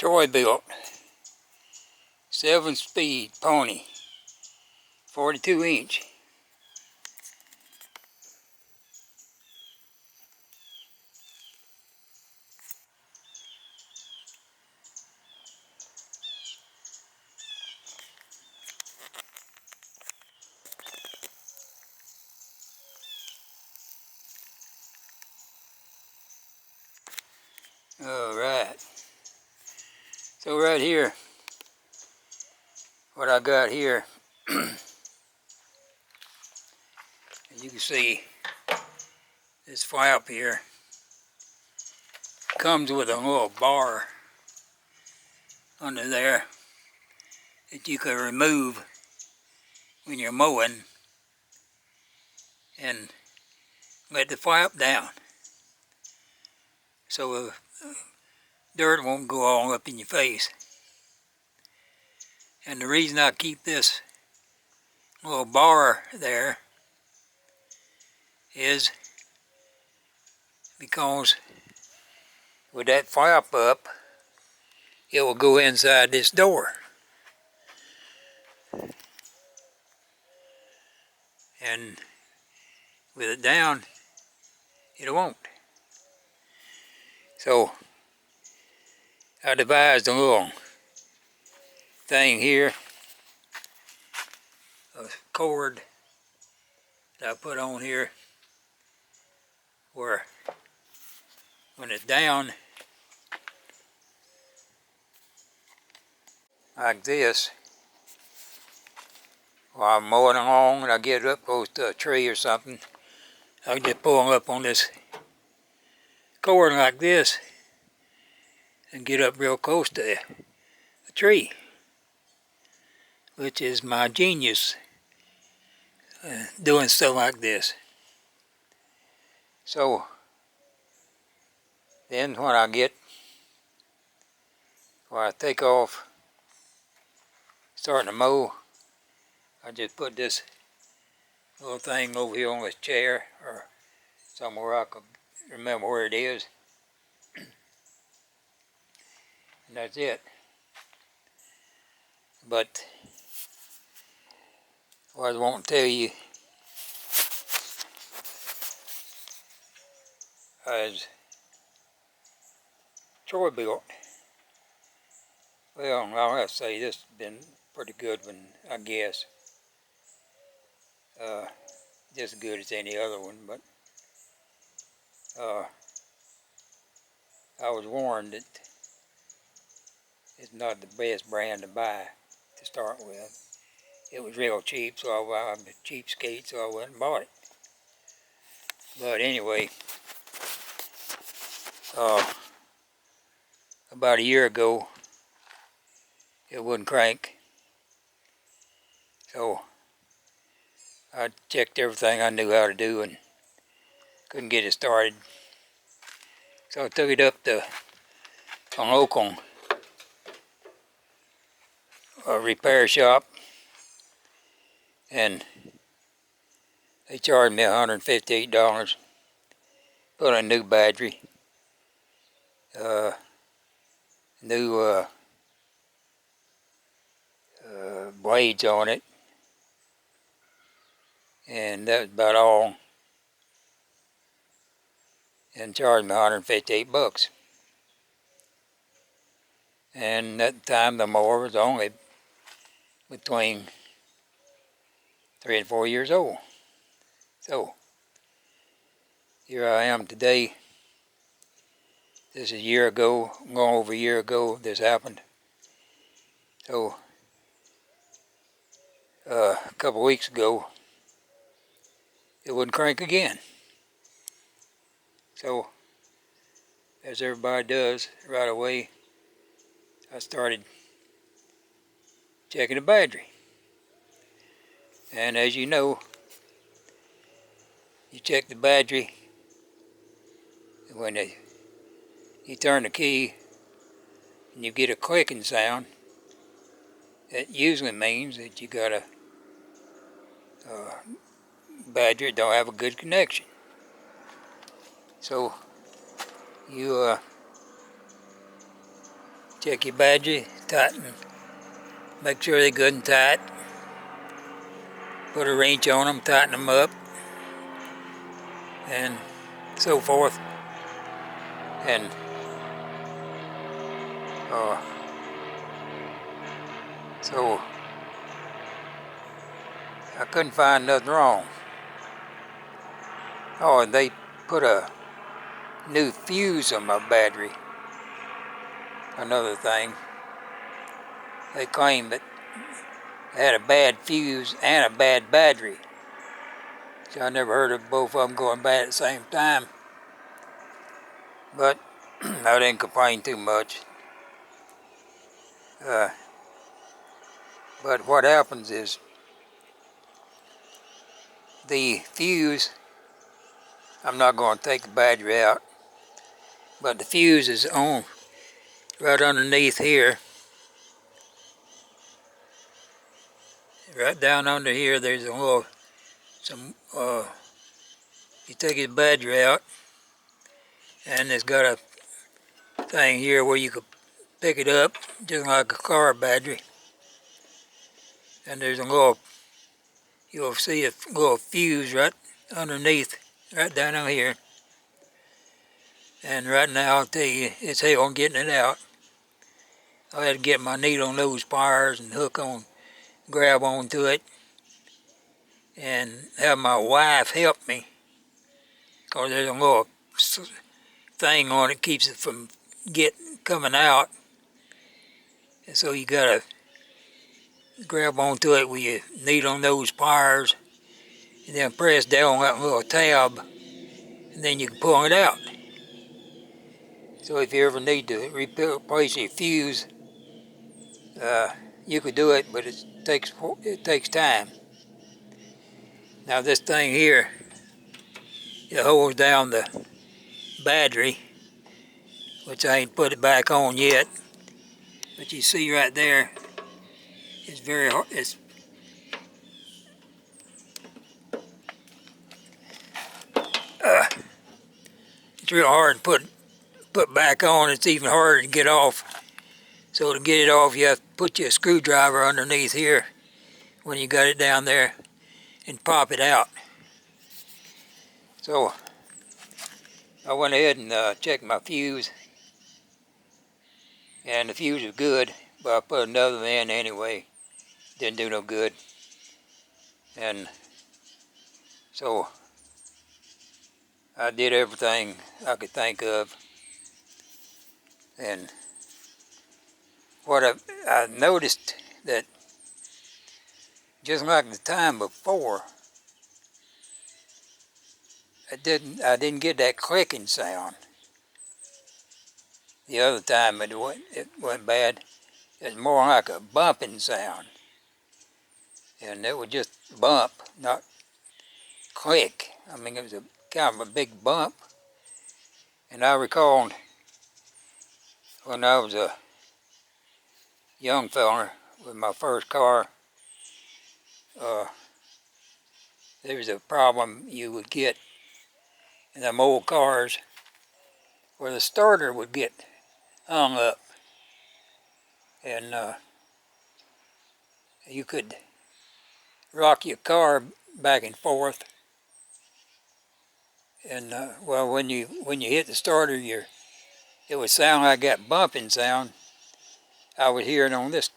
Troybilt 7-speed pony, 42-inch. Alright, so right here, what I got here, as you can see, this flap here comes with a little bar under there that you can remove when you're mowing and let the flap down so dirt won't go all up in your face. And the reason I keep this little bar there is because with that flap up, it will go inside this door. And with it down, it won't. So I devised a little thing here, a cord that I put on here where when it's down like this, while I'm mowing along and I get up close to a tree or something, I can just pull up on this cord like this and get up real close to the tree, which is my genius, doing stuff like this. So then when I take off starting to mow, I just put this little thing over here on this chair or somewhere I can remember where it is, and that's it. But what I want to tell you is Troybilt. Well, I'll have to say this has been a pretty good one, I guess. Just as good as any other one, but I was warned that it's not the best brand to buy to start with. It was real cheap, so I'm a cheapskate, so I went and bought it. But anyway, about a year ago, it wouldn't crank. So I checked everything I knew how to do and couldn't get it started. So I took it up to a local repair shop, and they charged me $158. Put a new battery, new blades on it, and that was about all, and charged me $158. And at the time the mower was only between 3 and 4 years old. So here I am today. This is a year ago, going over a year ago this happened. So a couple weeks ago, it wouldn't crank again. So, as everybody does right away, I started checking the battery. And as you know, you check the battery, and when you turn the key and you get a clicking sound, that usually means that you got a battery that don't have a good connection. So you check your battery, tighten, make sure they're good and tight. Put a wrench on them, tighten them up, and so forth. And so I couldn't find nothing wrong. Oh, and they put a new fuse on my battery. Another thing. They claimed that it had a bad fuse and a bad battery. So I never heard of both of them going bad at the same time. But I didn't complain too much. But what happens is the fuse, I'm not going to take the battery out, but the fuse is on right underneath here. Right down under here, there's a little, you take the battery out, and it's got a thing here where you could pick it up, just like a car battery. And there's a little, you'll see a little fuse right underneath, right down on here. And right now, I'll tell you, it's hell on getting it out. I had to get my needle nose pliers and grab onto it, and have my wife help me, because there's a little thing on it keeps it from coming out. And so you gotta grab onto it with your needle nose pliers, and then press down on that little tab, and then you can pull it out. So if you ever need to replace your fuse, you could do it, but it takes time. Now this thing here, it holds down the battery, which I ain't put it back on yet. But you see right there, it's very hard. It's real hard to put back on. It's even harder to get off. So to get it off, you have to put your screwdriver underneath here when you got it down there and pop it out. So I went ahead and checked my fuse, and the fuse was good, but I put another one in anyway. Didn't do no good. And so I did everything I could think of. And what I noticed that just like the time before, I didn't get that clicking sound. The other time it went bad. It was more like a bumping sound. And it would just bump, not click. I mean, it was a kind of a big bump. And I recalled when I was a young fella with my first car, there was a problem you would get in them old cars where the starter would get hung up. And you could rock your car back and forth. And well, when you hit the starter, it would sound like that bumping sound. I would hear it on this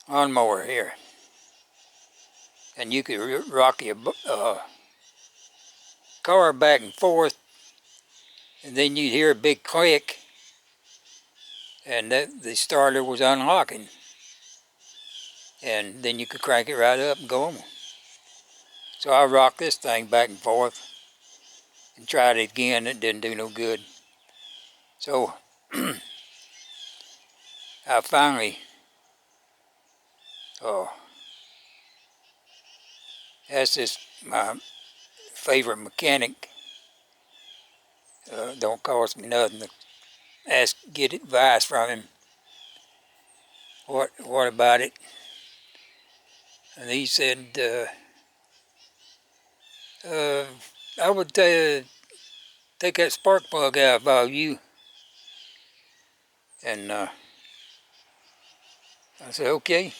lawnmower here. And you could rock your car back and forth, and then you'd hear a big click, and the starter was unlocking. And then you could crank it right up and go on. So I rocked this thing back and forth and tried it again. It didn't do no good. So I finally asked my favorite mechanic, don't cost me nothing, to get advice from him. What about it? And he said, I would take that spark plug out if I were you. And I said, okay.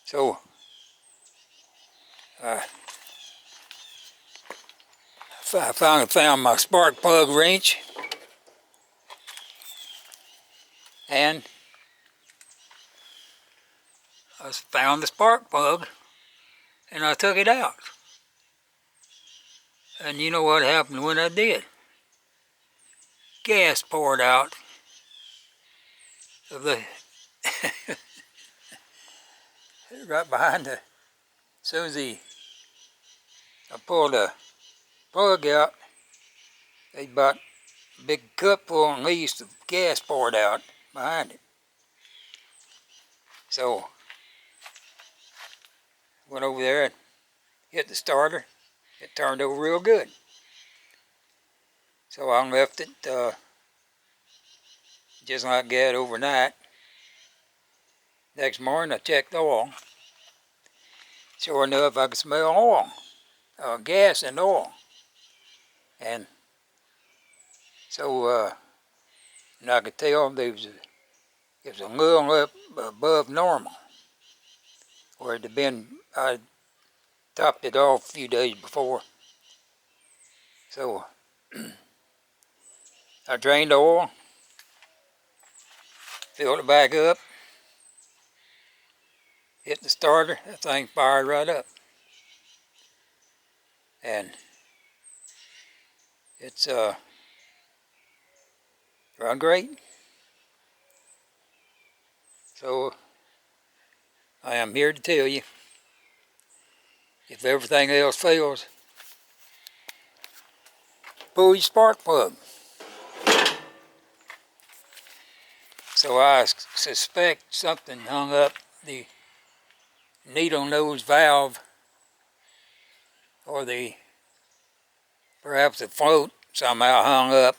So I finally found my spark plug wrench, and I found the spark plug, and I took it out. And you know what happened when I did? Gas poured out of the right behind the. As soon as I pulled the plug out, they about a big cup full at least of gas poured out behind it. So went over there and hit the starter. It turned over real good. So I left it just like that overnight. Next morning I checked the oil. Sure enough, I could smell oil, gas and oil. And so and I could tell it was a little up above normal. Where it had been, I topped it off a few days before. So I drained the oil, filled it back up, hit the starter, that thing fired right up. And it's run great. So I am here to tell you, if everything else fails, pull your spark plug. So I suspect something hung up the needle nose valve, or perhaps the float somehow hung up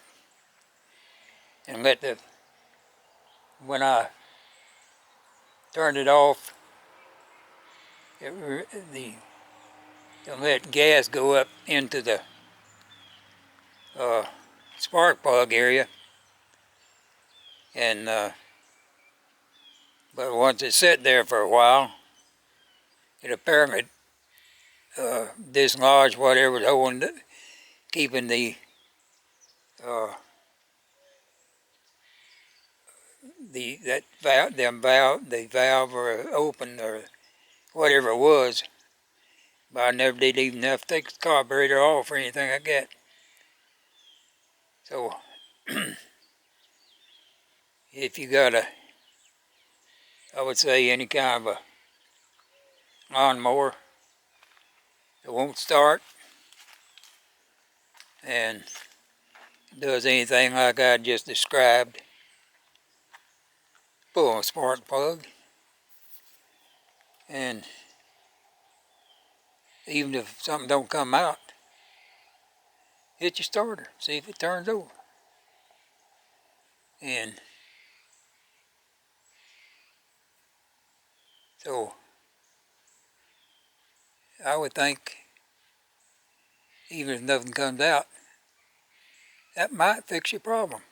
and when I turned it off, it let gas go up into the spark plug area, and but once it sat there for a while, it apparently dislodged whatever was holding, keeping the valve or open or whatever it was. But I never did even have to take the carburetor off or anything like that. So if you got I would say any kind of a lawnmower that won't start and does anything like I just described, pull a spark plug, and even if something don't come out, hit your starter, see if it turns over. And so I would think, even if nothing comes out, that might fix your problem.